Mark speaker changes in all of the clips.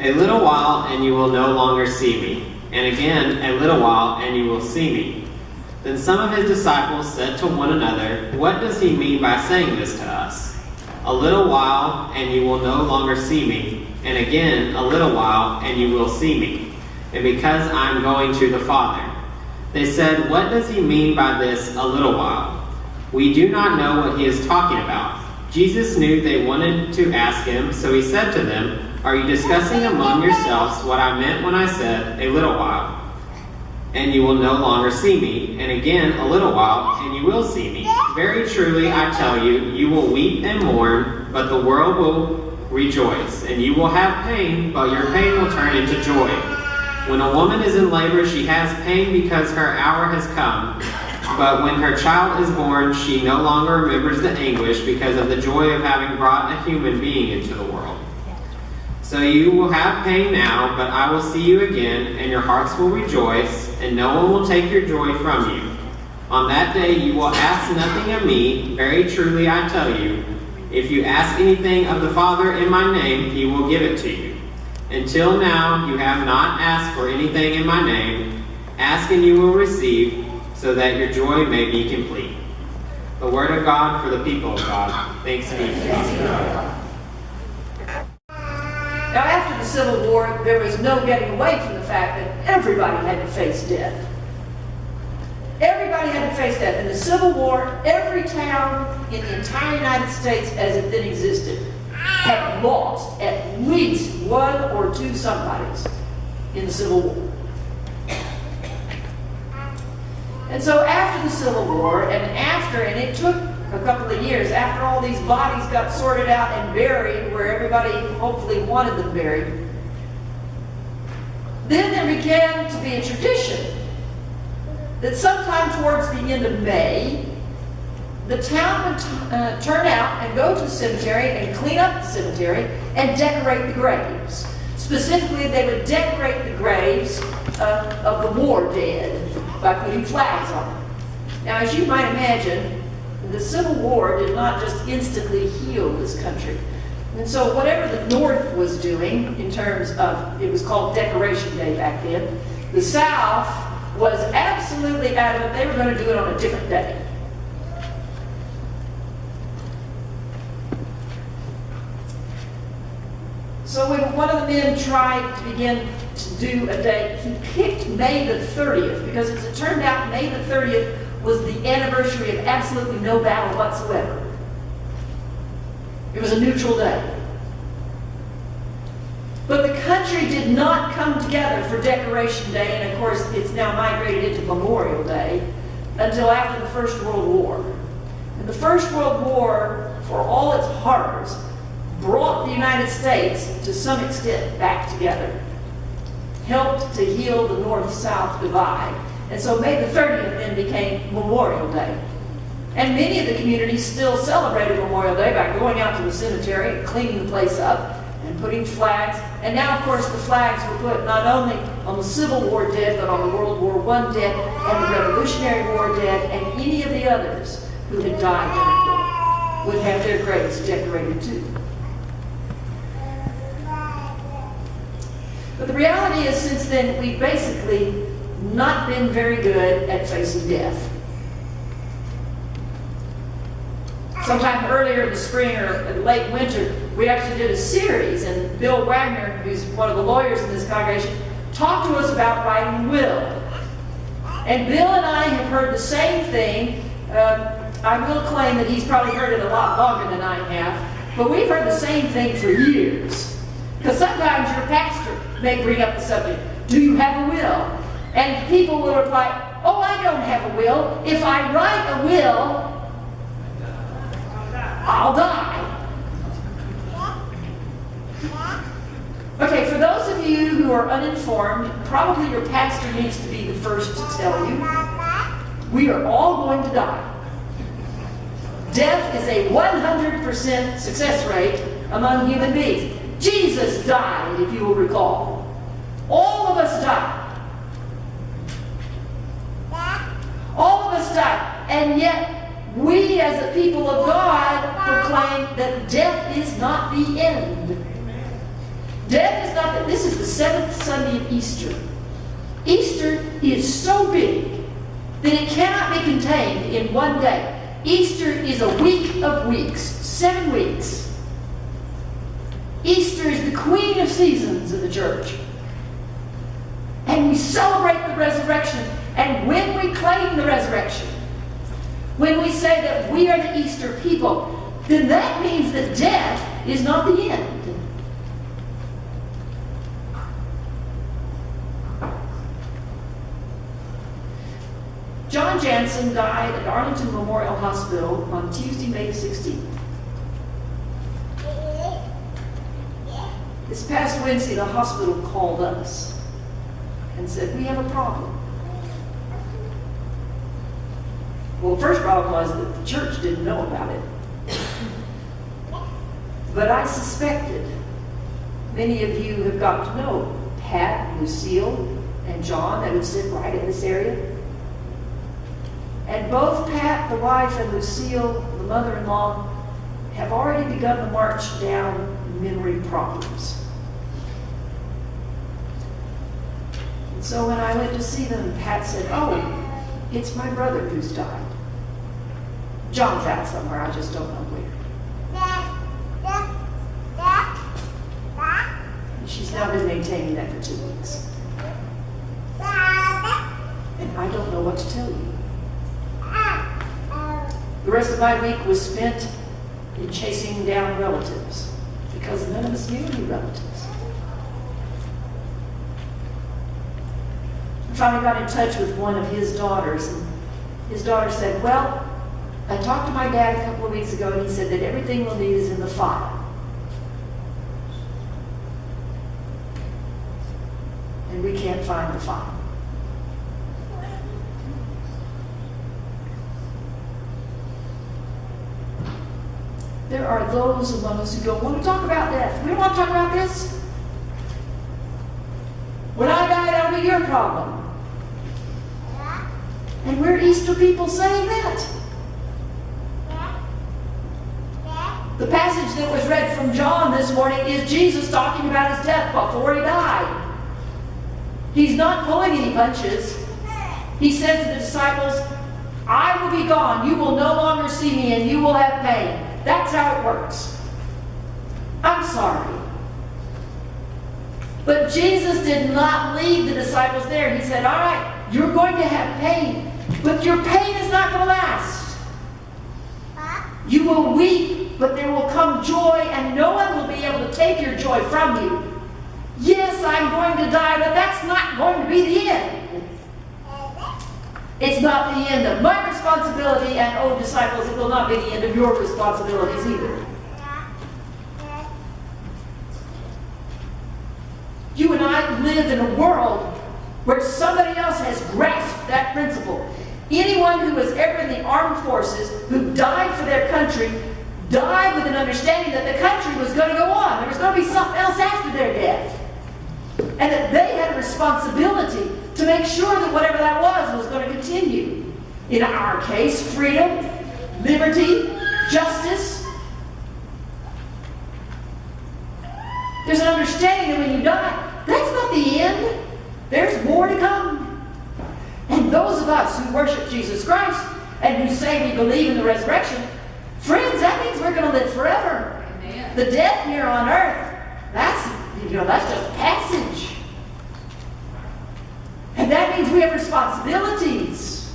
Speaker 1: A little while, and you will no longer see me. And again, a little while, and you will see me. Then some of his disciples said to one another, What does he mean by saying this to us? A little while, and you will no longer see me. And again, a little while, and you will see me. And because I am going to the Father. They said, What does he mean by this, a little while? We do not know what he is talking about. Jesus knew they wanted to ask him, so he said to them, Are you discussing among yourselves what I meant when I said, a little while, and you will no longer see me, and again a little while, and you will see me? Very truly I tell you, you will weep and mourn, but the world will rejoice, and you will have pain, but your pain will turn into joy. When a woman is in labor, she has pain because her hour has come. But when her child is born, she no longer remembers the anguish because of the joy of having brought a human being into the world. So you will have pain now, but I will see you again, and your hearts will rejoice, and no one will take your joy from you. On that day you will ask nothing of me. Very truly I tell you, if you ask anything of the Father in my name, he will give it to you. Until now you have not asked for anything in my name. Ask and you will receive, so that your joy may be complete. The word of God for the people of God. Thanks be to God.
Speaker 2: Now, after the Civil War, there was no getting away from the fact that everybody had to face death. Everybody had to face death. In the Civil War, every town in the entire United States as it then existed had lost at least one or two somebodies in the Civil War. And so after the Civil War, and it took a couple of years, after all these bodies got sorted out and buried where everybody hopefully wanted them buried, then there began to be a tradition that sometime towards the end of May, the town would turn out and go to the cemetery and clean up the cemetery and decorate the graves. Specifically, they would decorate the graves of the war dead by putting flags on them. Now, as you might imagine, the Civil War did not just instantly heal this country. And so whatever the North was doing in terms of, it was called Decoration Day back then, the South was absolutely adamant they were going to do it on a different day. So when one of the men tried to begin to do a date, he picked May the 30th, because as it turned out, May the 30th was the anniversary of absolutely no battle whatsoever. It was a neutral day. But the country did not come together for Decoration Day, and of course it's now migrated into Memorial Day, until after the First World War. And the First World War, for all its horrors, brought the United States, to some extent, back together. Helped to heal the North-South divide. And so May the 30th then became Memorial Day. And many of the communities still celebrated Memorial Day by going out to the cemetery and cleaning the place up and putting flags. And now, of course, the flags were put not only on the Civil War dead, but on the World War I dead, and the Revolutionary War dead, and any of the others who had died during the war would have their graves decorated too. But the reality is, since then, we've basically not been very good at facing death. Sometime earlier in the spring or late winter, we actually did a series, and Bill Wagner, who's one of the lawyers in this congregation, talked to us about writing a will. And Bill and I have heard the same thing. I will claim that he's probably heard it a lot longer than I have, but we've heard the same thing for years. Because sometimes your pastor may bring up the subject, do you have a will? And people will reply, oh, I don't have a will. If I write a will, I'll die. Okay, for those of you who are uninformed, probably your pastor needs to be the first to tell you, we are all going to die. Death is a 100% success rate among human beings. Jesus died, if you will recall. All of us died. All of us died. And yet, we as a people of God proclaim that death is not the end. Death is not that. This is the seventh Sunday of Easter. Easter is so big that it cannot be contained in one day. Easter is a week of weeks, 7 weeks. Easter is the queen of seasons of the church. And we celebrate the resurrection. And when we claim the resurrection, when we say that we are the Easter people, then that means that death is not the end. John Jansen died at Arlington Memorial Hospital on Tuesday, May 16th. This past Wednesday, the hospital called us and said, we have a problem. Well, the first problem was that the church didn't know about it. But I suspected many of you have got to know Pat, Lucille, and John that would sit right in this area. And both Pat, the wife, and Lucille, the mother-in-law, have already begun the march down memory problems. And so when I went to see them, Pat said, oh, it's my brother who's died. John's out somewhere, I just don't know where. And she's now been maintaining that for 2 weeks. And I don't know what to tell you. The rest of my week was spent in chasing down relatives because none of us knew any relatives. I finally got in touch with one of his daughters, and his daughter said, well, I talked to my dad a couple of weeks ago, and he said that everything we'll need is in the file. And we can't find the file. There are those among us who don't want to talk about death. We don't want to talk about this. When I die, that'll be your problem. And we're Easter people saying that. The passage that was read from John this morning is Jesus talking about his death before he died. He's not pulling any punches. He says to the disciples, I will be gone. You will no longer see me, and you will have pain. That's how it works. I'm sorry. But Jesus did not leave the disciples there. He said, all right, you're going to have pain, but your pain is not going to last. You will weep, but there will come joy, and no one will be able to take your joy from you. Yes, I'm going to die, but that's not going to be the end. It's not the end of my responsibility, and oh, disciples, it will not be the end of your responsibilities either. You and I live in a world where somebody else has grasped that principle. Anyone who was ever in the armed forces, who died for their country, died with an understanding that the country was going to go on. There was going to be something else after their death. And that they had a responsibility to make sure that whatever that was going to continue. In our case, freedom, liberty, justice. There's an understanding that when you die, that's not the end. There's more to come. And those of us who worship Jesus Christ and who say we believe in the resurrection, friends, that means we're going to live forever. Amen. The death here on earth, that's just passage. And that means we have responsibilities.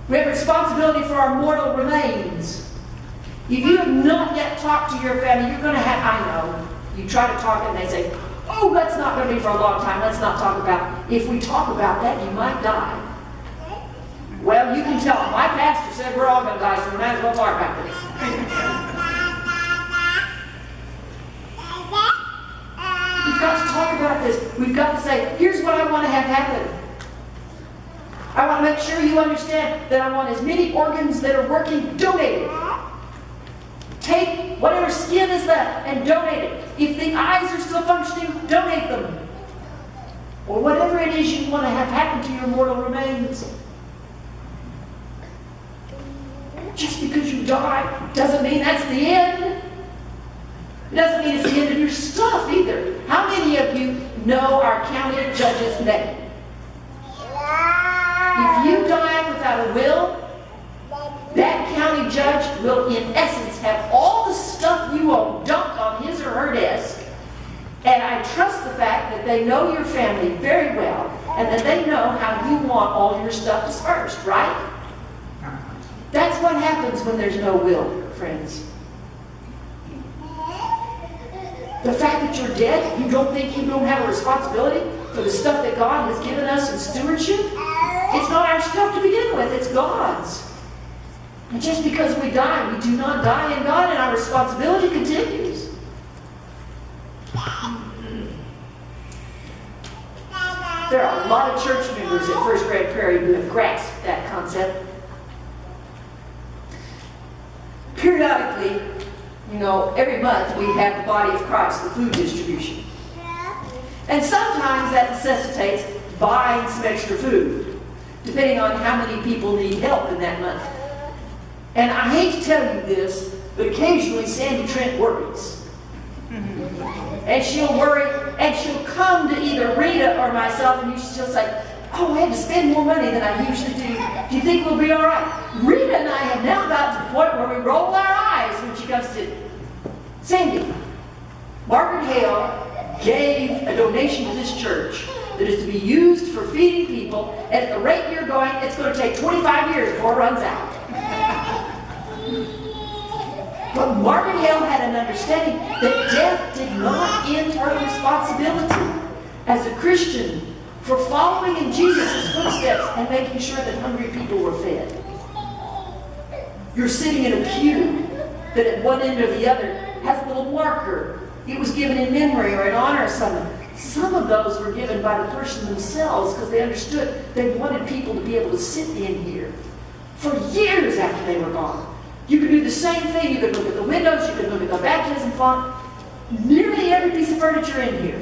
Speaker 2: We have responsibility for our mortal remains. If you have not yet talked to your family, you're going to have, I know, you try to talk and they say, oh, that's not going to be for a long time. Let's not talk about it. If we talk about that, you might die. Well, you can tell them. My pastor said we're all going to die, so we might as well talk about this. We've got to talk about this. We've got to say, here's what I want to have happen. I want to make sure you understand that I want as many organs that are working donated. Take whatever skin is left and donate it. If the eyes are still functioning, donate them. Or whatever it is you want to have happen to your mortal remains. Just because you die doesn't mean that's the end. It doesn't mean it's the end of your stuff either. How many of you know our county judge's name? If you die without a will, that county judge will, in essence, have all the stuff you own dumped on his or her desk. And I trust the fact that they know your family very well and that they know how you want all your stuff dispersed, right? That's what happens when there's no will, friends. The fact that you're dead, you don't think you don't have a responsibility for the stuff that God has given us in stewardship? It's not our stuff to begin with, it's God's. And just because we die, we do not die in God, and our responsibility continues. There are a lot of church members at First Grade Prairie who have grasped that concept. Periodically, every month we have the body of Christ, the food distribution. And sometimes that necessitates buying some extra food, depending on how many people need help in that month. And I hate to tell you this, but occasionally Sandy Trent worries. And she'll worry, and she'll come to either Rita or myself, and she'll say, oh, I had to spend more money than I usually do. Do you think we'll be all right? Rita and I have now got to the point where we roll our eyes when she comes to Sandy. Margaret Hale gave a donation to this church that is to be used for feeding people, and at the rate you're going, it's going to take 25 years before it runs out. But Margaret Hale had an understanding that death did not end her responsibility as a Christian for following in Jesus' footsteps and making sure that hungry people were fed. You're sitting in a pew that at one end or the other has a little marker. It was given in memory or in honor of someone. Some of those were given by the person themselves because they understood they wanted people to be able to sit in here for years after they were gone. You could do the same thing. You could look at the windows. You could look at the baptism font. Nearly every piece of furniture in here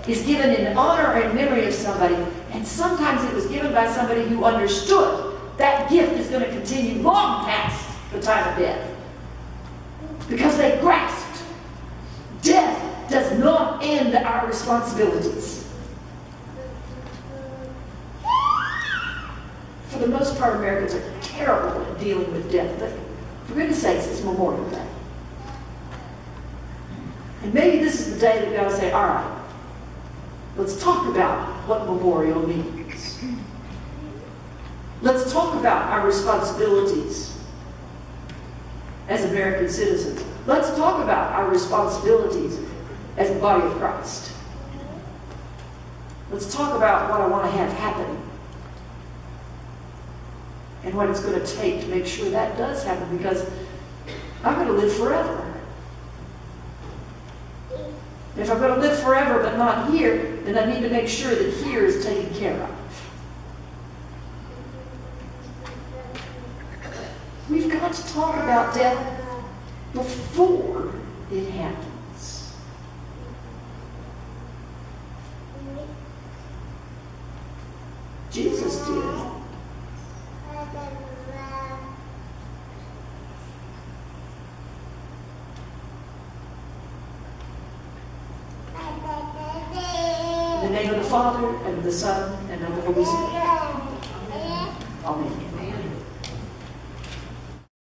Speaker 2: is given in honor or in memory of somebody. And sometimes it was given by somebody who understood that gift is going to continue long past the time of death. Because they grasped death does not end our responsibilities. For the most part, Americans are terrible at dealing with death, but for goodness sakes, it's Memorial Day. And maybe this is the day that God will say, all right, let's talk about what memorial means. Let's talk about our responsibilities as American citizens. Let's talk about our responsibilities as the body of Christ. Let's talk about what I want to have happen and what it's going to take to make sure that does happen, because I'm going to live forever. If I'm going to live forever but not here, then I need to make sure that here is taken care of. We've got to talk about death before it happens. Jesus did. In the name of the Father, and of the Son, and of the Holy Spirit. Amen.